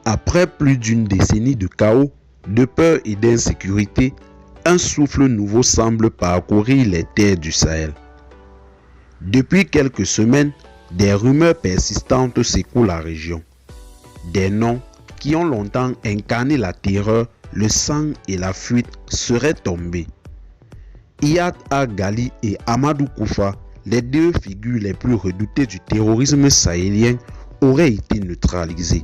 Après plus d'une décennie de chaos, de peur et d'insécurité, un souffle nouveau semble parcourir les terres du Sahel. Depuis quelques semaines, des rumeurs persistantes secouent la région. Des noms qui ont longtemps incarné la terreur, le sang et la fuite seraient tombés. Iyad Ghali et Amadou Koufa, les deux figures les plus redoutées du terrorisme sahélien, auraient été neutralisés.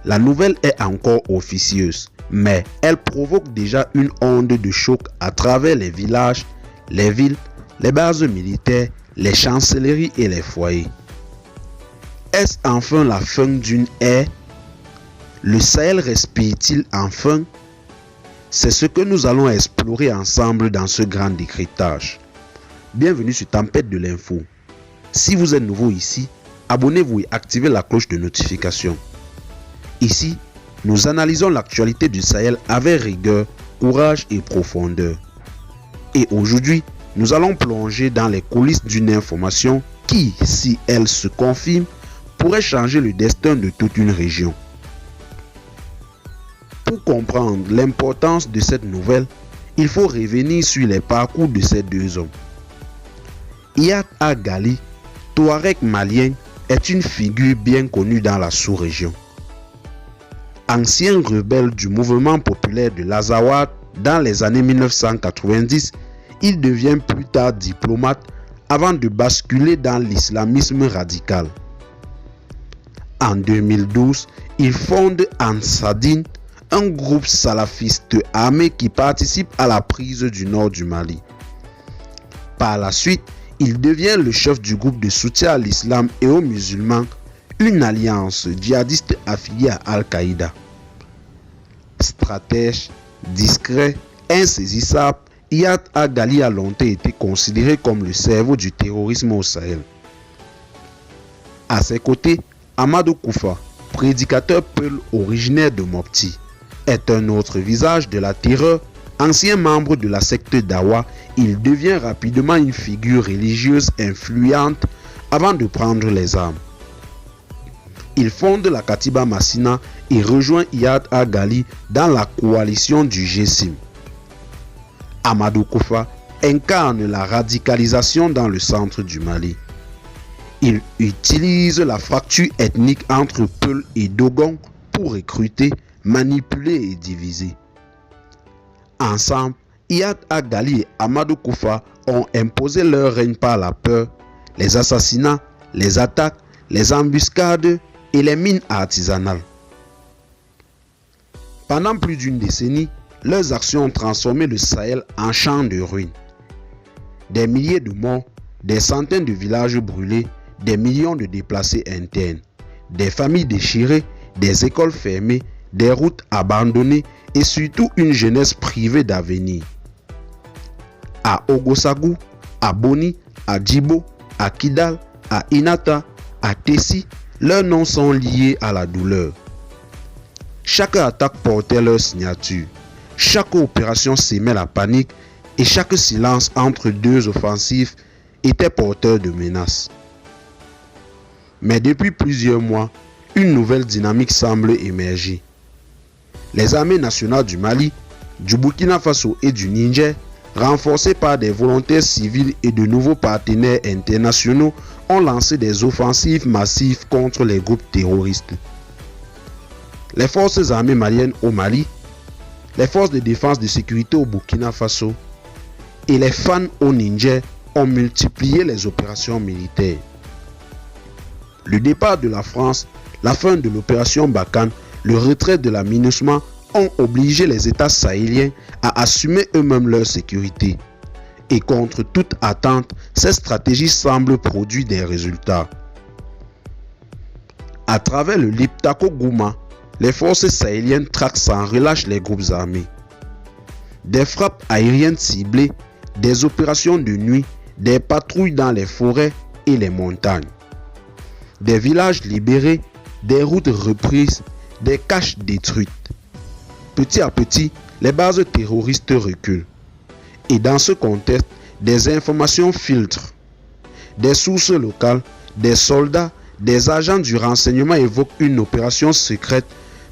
La nouvelle est encore officieuse, mais elle provoque déjà une onde de choc à travers les villages, les villes, les bases militaires, les chancelleries et les foyers. Est-ce enfin la fin d'une ère? Le Sahel respire-t-il enfin? C'est ce que nous allons explorer ensemble dans ce grand décryptage. Bienvenue sur Tempête de l'info. Si vous êtes nouveau ici, abonnez-vous et activez la cloche de notification. Ici, nous analysons l'actualité du Sahel avec rigueur, courage et profondeur. Et aujourd'hui, nous allons plonger dans les coulisses d'une information qui, si elle se confirme, pourrait changer le destin de toute une région. Pour comprendre l'importance de cette nouvelle, il faut revenir sur les parcours de ces deux hommes. Iyad Ghali, Touareg malien, est une figure bien connue dans la sous-région. Ancien rebelle du mouvement populaire de l'Azawad dans les années 1990, il devient plus tard diplomate avant de basculer dans l'islamisme radical. En 2012, il fonde Ansadine, un groupe salafiste armé qui participe à la prise du nord du Mali. Par la suite, il devient le chef du groupe de soutien à l'islam et aux musulmans, une alliance djihadiste affiliée à Al-Qaïda. Stratège, discret, insaisissable, Iyad Ghali a longtemps été considéré comme le cerveau du terrorisme au Sahel. À ses côtés, Amadou Koufa, prédicateur peul originaire de Mopti, est un autre visage de la terreur. Ancien membre de la secte Dawa, il devient rapidement une figure religieuse influente avant de prendre les armes. Il fonde la Katiba Massina et rejoint Iyad Ghali dans la coalition du G-SIM. Amadou Koufa incarne la radicalisation dans le centre du Mali. Il utilise la fracture ethnique entre Peul et Dogon pour recruter, manipuler et diviser. Ensemble, Iyad Ghali et Amadou Koufa ont imposé leur règne par la peur, les assassinats, les attaques, les embuscades et les mines artisanales. Pendant plus d'une décennie, leurs actions ont transformé le Sahel en champ de ruines. Des milliers de morts, des centaines de villages brûlés, des millions de déplacés internes, des familles déchirées, des écoles fermées, des routes abandonnées et surtout une jeunesse privée d'avenir. À Ogosagou, à Boni, à Djibo, à Kidal, à Inata, à Tessi, leurs noms sont liés à la douleur. Chaque attaque portait leur signature. Chaque opération sémait la panique et chaque silence entre deux offensives était porteur de menaces. Mais depuis plusieurs mois, une nouvelle dynamique semble émerger. Les armées nationales du Mali, du Burkina Faso et du Niger, renforcées par des volontaires civils et de nouveaux partenaires internationaux, ont lancé des offensives massives contre les groupes terroristes. Les forces armées maliennes au Mali, les forces de défense de sécurité au Burkina Faso et les FAN au Niger ont multiplié les opérations militaires. Le départ de la France, la fin de l'opération Barkhane, le retrait de la MINUSMA ont obligé les États sahéliens à assumer eux-mêmes leur sécurité. Et contre toute attente, ces stratégies semblent produire des résultats. À travers le Liptako Gouma, les forces sahéliennes traquent sans relâche les groupes armés. Des frappes aériennes ciblées, des opérations de nuit, des patrouilles dans les forêts et les montagnes. Des villages libérés, des routes reprises, des caches détruites. Petit à petit, les bases terroristes reculent. Et dans ce contexte, des informations filtrent. Des sources locales, des soldats, des agents du renseignement évoquent une opération secrète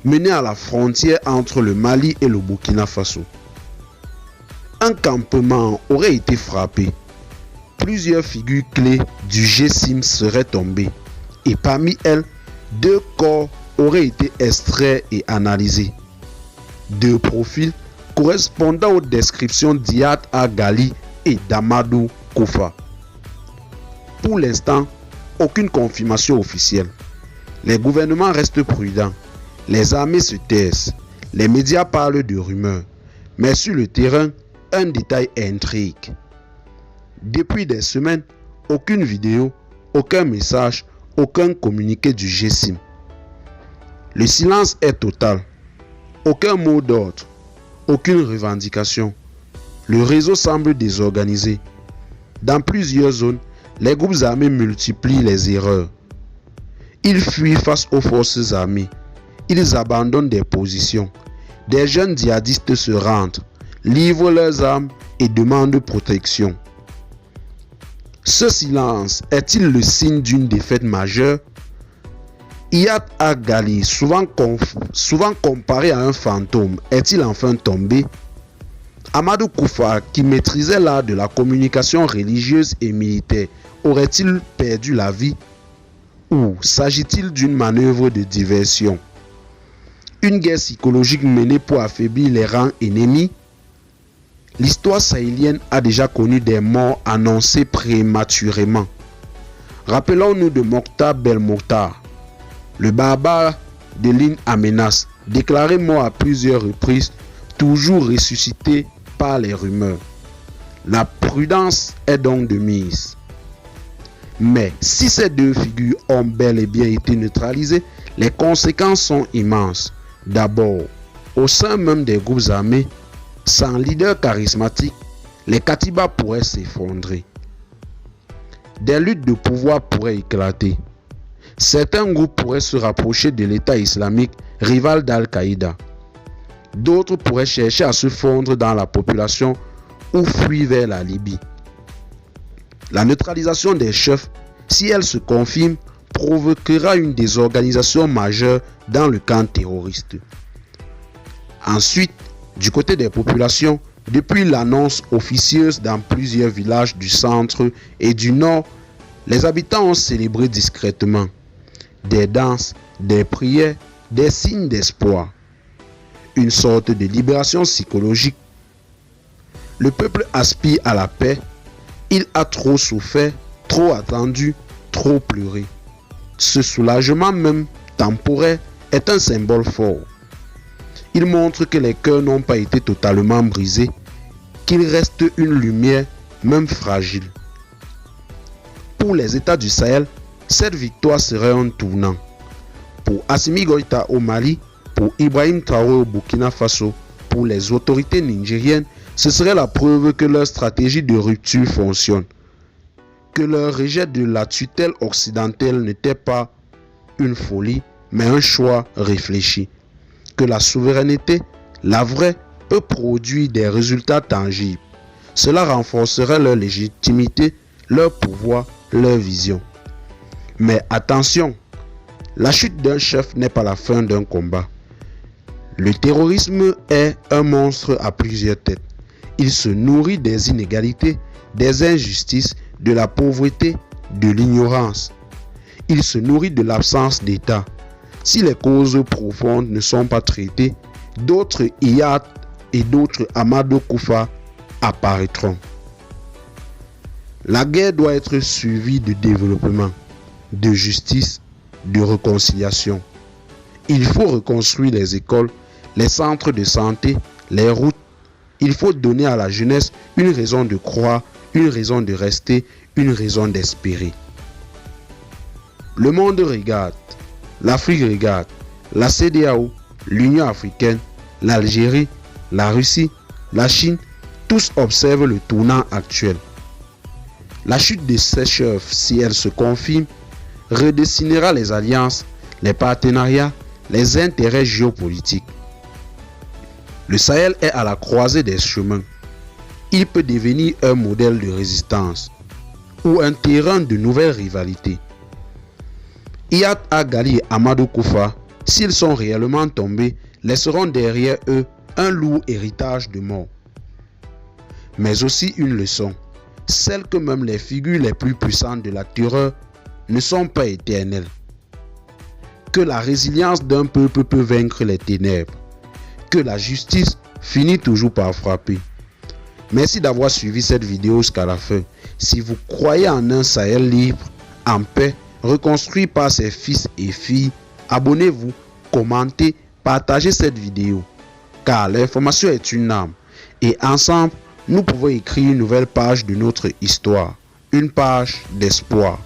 menée à la frontière entre le Mali et le Burkina Faso. Un campement aurait été frappé. Plusieurs figures clés du G5 seraient tombées et parmi elles, 2 corps auraient été extraits et analysés. 2 profils correspondant aux descriptions d'Iyad Agali et d'Amadou Koufa. Pour l'instant, aucune confirmation officielle. Les gouvernements restent prudents. Les armées se taisent. Les médias parlent de rumeurs. Mais sur le terrain, un détail intrigue. Depuis des semaines, aucune vidéo, aucun message, aucun communiqué du G5. Le silence est total. Aucun mot d'ordre, aucune revendication. Le réseau semble désorganisé. Dans plusieurs zones, les groupes armés multiplient les erreurs. Ils fuient face aux forces armées. Ils abandonnent des positions. Des jeunes djihadistes se rendent, livrent leurs armes et demandent protection. Ce silence est-il le signe d'une défaite majeure? Iyad Agali, souvent comparé à un fantôme, est-il enfin tombé? Amadou Koufa, qui maîtrisait l'art de la communication religieuse et militaire, aurait-il perdu la vie? Ou s'agit-il d'une manœuvre de diversion? Une guerre psychologique menée pour affaiblir les rangs ennemis? L'histoire sahélienne a déjà connu des morts annoncées prématurément. Rappelons-nous de Mokhtar Belmokhtar, le barbare de l'île Amenas, déclaré mort à plusieurs reprises, toujours ressuscité par les rumeurs. La prudence est donc de mise. Mais si ces 2 figures ont bel et bien été neutralisées, les conséquences sont immenses. D'abord, au sein même des groupes armés, sans leader charismatique, les Katibas pourraient s'effondrer. Des luttes de pouvoir pourraient éclater. Certains groupes pourraient se rapprocher de l'État islamique, rival d'Al-Qaïda. D'autres pourraient chercher à se fondre dans la population ou fuir vers la Libye. La neutralisation des chefs, si elle se confirme, provoquera une désorganisation majeure dans le camp terroriste. Ensuite, du côté des populations, depuis l'annonce officieuse dans plusieurs villages du centre et du nord, les habitants ont célébré discrètement. Des danses, des prières, des signes d'espoir. Une sorte de libération psychologique. Le peuple aspire à la paix. Il a trop souffert, trop attendu, trop pleuré. Ce soulagement même temporaire est un symbole fort. Il montre que les cœurs n'ont pas été totalement brisés, qu'il reste une lumière, même fragile. Pour les États du Sahel, cette victoire serait un tournant. Pour Assimi Goïta au Mali, pour Ibrahim Traoré au Burkina Faso, pour les autorités nigériennes, ce serait la preuve que leur stratégie de rupture fonctionne. Que leur rejet de la tutelle occidentale n'était pas une folie, mais un choix réfléchi. Que la souveraineté, la vraie, peut produire des résultats tangibles. Cela renforcerait leur légitimité, leur pouvoir, leur vision. Mais attention, la chute d'un chef n'est pas la fin d'un combat. Le terrorisme est un monstre à plusieurs têtes. Il se nourrit des inégalités, des injustices, de la pauvreté, de l'ignorance. Il se nourrit de l'absence d'État. Si les causes profondes ne sont pas traitées, d'autres Iyad et d'autres Amadou Koufa apparaîtront. La guerre doit être suivie de développement, de justice, de réconciliation. Il faut reconstruire les écoles, les centres de santé, les routes. Il faut donner à la jeunesse une raison de croire, une raison de rester, une raison d'espérer. Le monde regarde, l'Afrique regarde, la CEDEAO, l'Union africaine, l'Algérie, la Russie, la Chine, tous observent le tournant actuel. La chute de ces chefs, si elle se confirme, redessinera les alliances, les partenariats, les intérêts géopolitiques. Le Sahel est à la croisée des chemins. Il peut devenir un modèle de résistance ou un terrain de nouvelles rivalités. Iyad Agali et Amadou Koufa, s'ils sont réellement tombés, laisseront derrière eux un lourd héritage de mort. Mais aussi une leçon, celle que même les figures les plus puissantes de la terreur ne sont pas éternelles. Que la résilience d'un peuple peut vaincre les ténèbres. Que la justice finit toujours par frapper. Merci d'avoir suivi cette vidéo jusqu'à la fin. Si vous croyez en un Sahel libre, en paix, reconstruit par ses fils et filles, abonnez-vous, commentez, partagez cette vidéo. Car l'information est une arme. Et ensemble, nous pouvons écrire une nouvelle page de notre histoire. Une page d'espoir.